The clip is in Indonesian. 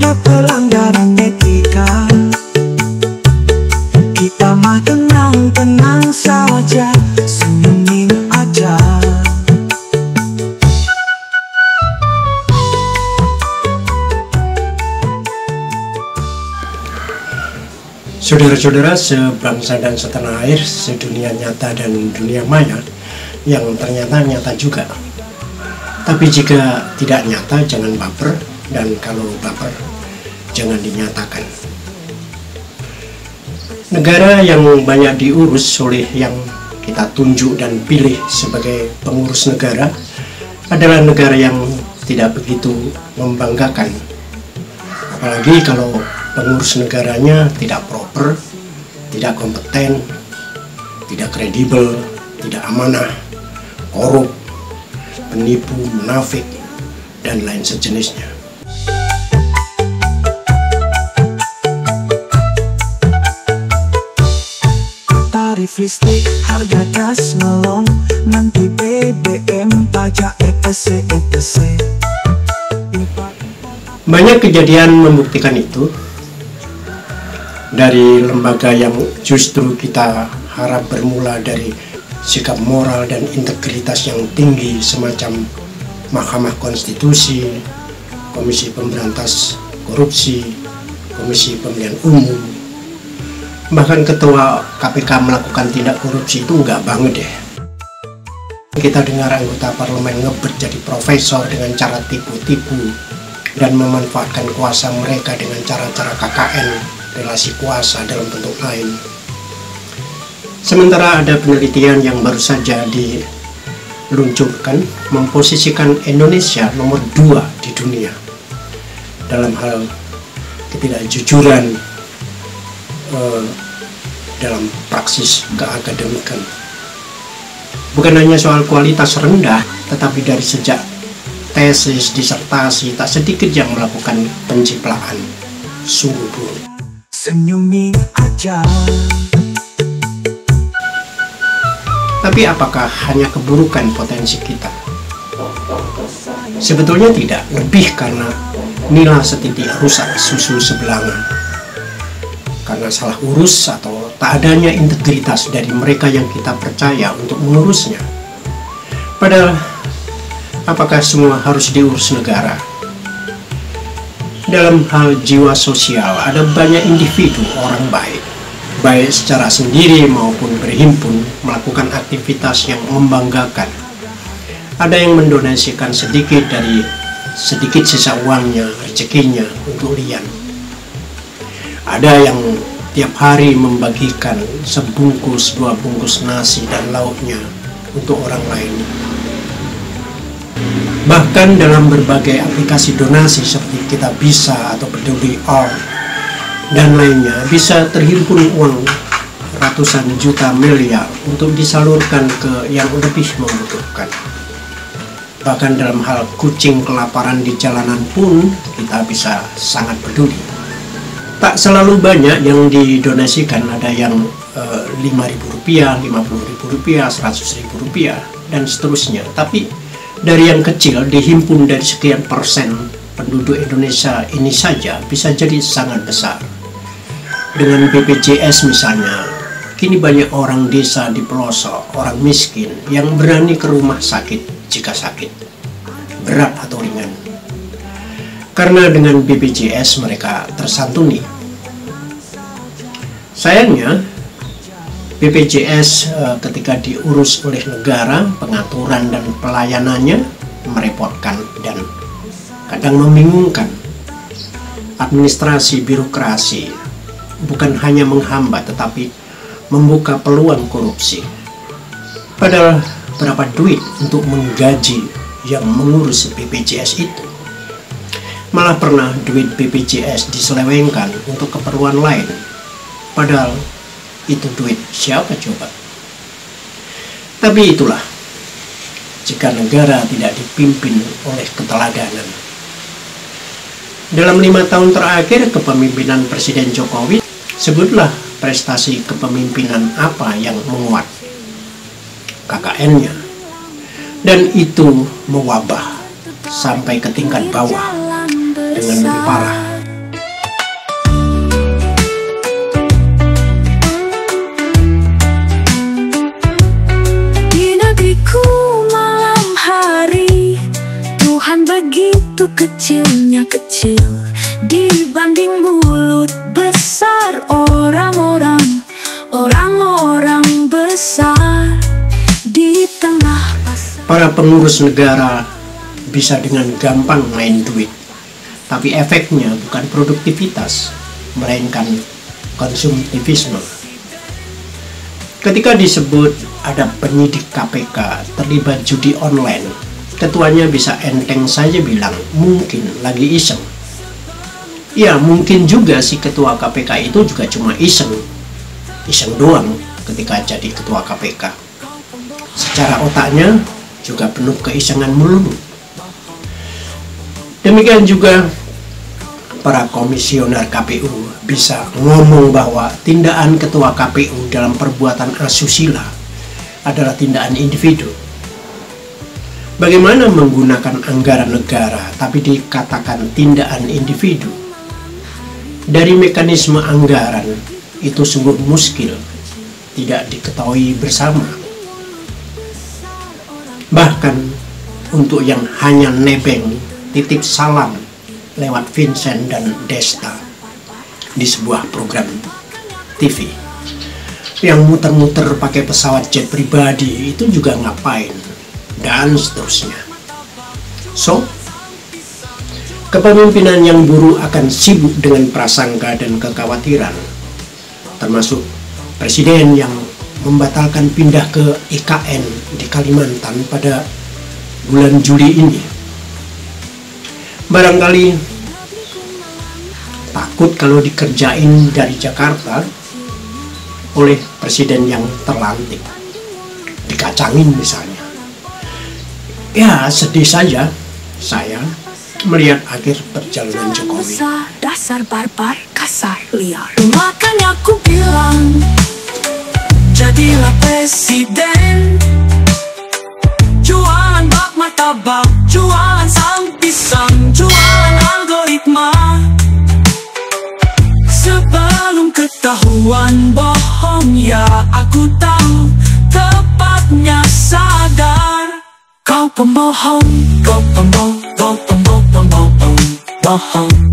ada pelanggaran etika. Kita mah tenang-tenang saja, senyumin aja. Saudara-saudara sebangsa dan setanah air, sedunia nyata dan dunia maya yang ternyata nyata juga. Tapi jika tidak nyata jangan baper, dan kalau baper jangan dinyatakan. Negara yang banyak diurus oleh yang kita tunjuk dan pilih sebagai pengurus negara adalah negara yang tidak begitu membanggakan. Apalagi kalau pengurus negaranya tidak proper, tidak kompeten, tidak kredibel, tidak amanah, korup, penipu, munafik, dan lain sejenisnya. Tarif listrik, harga gas melong, nanti BBM, pajak etc. Banyak kejadian membuktikan itu. Dari lembaga yang justru kita harap bermula dari sikap moral dan integritas yang tinggi semacam Mahkamah Konstitusi, Komisi Pemberantas Korupsi, Komisi Pemilihan Umum, bahkan Ketua KPK melakukan tindak korupsi itu nggak banget deh. Kita dengar anggota parlemen ngebet jadi profesor dengan cara tipu-tipu dan memanfaatkan kuasa mereka dengan cara-cara KKN, relasi kuasa dalam bentuk lain. Sementara ada penelitian yang baru saja diluncurkan memposisikan Indonesia nomor 2 di dunia dalam hal ketidakjujuran dalam praksis keakademikan. Bukan hanya soal kualitas rendah, tetapi dari sejak tesis, disertasi, tak sedikit yang melakukan penciplakan. Sungguh buruk. Senyumin aja. Tapi apakah hanya keburukan potensi kita? Sebetulnya tidak, lebih karena nila setitik rusak susu sebelanga. Karena salah urus atau tak adanya integritas dari mereka yang kita percaya untuk mengurusnya. Padahal, apakah semua harus diurus negara? Dalam hal jiwa sosial, ada banyak individu orang baik, baik secara sendiri maupun berhimpun, melakukan aktivitas yang membanggakan. Ada yang mendonasikan sedikit dari sedikit sisa uangnya, rezekinya untuk lian. Ada yang tiap hari membagikan sebungkus, 2 bungkus nasi dan lauknya untuk orang lain. Bahkan dalam berbagai aplikasi donasi seperti Kita Bisa atau Peduli Art dan lainnya, bisa terhimpun uang ratusan juta miliar untuk disalurkan ke yang lebih membutuhkan. Bahkan dalam hal kucing kelaparan di jalanan pun kita bisa sangat peduli. Tak selalu banyak yang didonasikan, ada yang Rp5.000, Rp50.000, Rp100.000 dan seterusnya. Tapi dari yang kecil dihimpun dari sekian persen penduduk Indonesia ini saja bisa jadi sangat besar. Dengan BPJS misalnya, kini banyak orang desa di pelosok, orang miskin yang berani ke rumah sakit jika sakit, berat atau ringan. Karena dengan BPJS mereka tersantuni. Sayangnya, BPJS ketika diurus oleh negara, pengaturan dan pelayanannya merepotkan dan kadang membingungkan. Administrasi birokrasi bukan hanya menghambat tetapi membuka peluang korupsi. Padahal berapa duit untuk menggaji yang mengurus BPJS itu? Malah pernah duit BPJS diselewengkan untuk keperluan lain. Padahal itu duit siapa coba? Tapi itulah, jika negara tidak dipimpin oleh keteladanan. Dalam 5 tahun terakhir kepemimpinan Presiden Jokowi, sebutlah prestasi kepemimpinan apa yang menguat. KKN-nya. Dan itu mewabah sampai ke tingkat bawah dengan lebih parah. Dan begitu kecilnya kecil dibanding mulut besar orang-orang besar di tengah pasar. Para pengurus negara bisa dengan gampang main duit, tapi efeknya bukan produktivitas, melainkan konsumtivisme. Ketika disebut ada penyidik KPK terlibat judi online, ketuanya bisa enteng saja bilang mungkin lagi iseng. Ya mungkin juga si ketua KPK itu juga cuma iseng doang ketika jadi ketua KPK. Secara otaknya juga penuh keisengan melulu. Demikian juga para komisioner KPU bisa ngomong bahwa tindakan ketua KPU dalam perbuatan asusila adalah tindakan individu. Bagaimana menggunakan anggaran negara tapi dikatakan tindakan individu? Dari mekanisme anggaran itu sungguh muskil, tidak diketahui bersama. Bahkan untuk yang hanya nebeng titip salam lewat Vincent dan Desta di sebuah program TV yang muter-muter pakai pesawat jet pribadi itu juga ngapain, dan seterusnya. So, kepemimpinan yang buruk akan sibuk dengan prasangka dan kekhawatiran, termasuk presiden yang membatalkan pindah ke IKN di Kalimantan pada bulan Juli ini. Barangkali takut kalau dikerjain dari Jakarta oleh presiden yang terlantik, dikacangin misalnya. Ya sedih saja saya melihat akhir perjalanan Jokowi. Dasar barbar, kasar, liar. Makanya aku bilang, jadilah presiden. Jualan bak martabak, jualan sang pisang, jualan algoritma. Sebelum ketahuan bohong, ya aku tahu tepatnya sadar. Kau pembohong, kau pembohong, kau pembohong, bohong.